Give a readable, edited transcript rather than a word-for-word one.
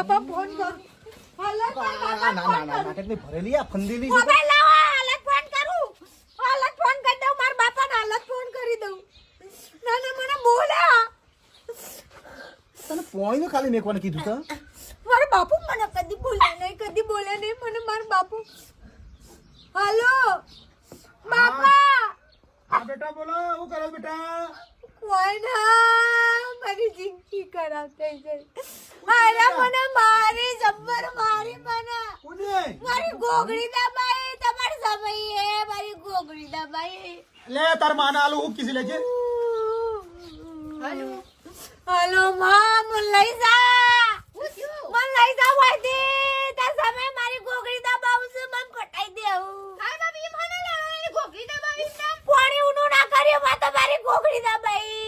બાપા ફોન કર હાલત ના નાટકની ભરેલી આ ફંદીલી મોબાઈલ લાવો હાલત ફોન કરું હાલત ફોન કરી દઉં માર બાપાને હાલત ફોન કરી દઉં ના મને બોલ્યા તને પોઈનો ખાલી મેકવાનું કીધું તો મારા બાપુ મને કદી બોલે નહીં મને મારા બાપુ હાલો બાપા હા બેટા બોલો શું કરો બેટા કોઈ ના મારી જિંદગી ખરાબ થઈ ગઈ અરે મને મારી જબ્બર મારી મને કોને મારી ગોગડી દબાઈ તમારી સમયે મારી ગોગડી દબાઈ લે તાર માને આલુ હું કીધી લેજે હાલો માં મને લઈ જા વાયદી તાર સમય મારી ગોગડી દબાવું છું મને પટાઈ દેવું હા બાબી મને લેવાની ગોગડી દબાવી છે પાણી ઉનું ના કર્યો માં તમારી ગોગડી દબાઈ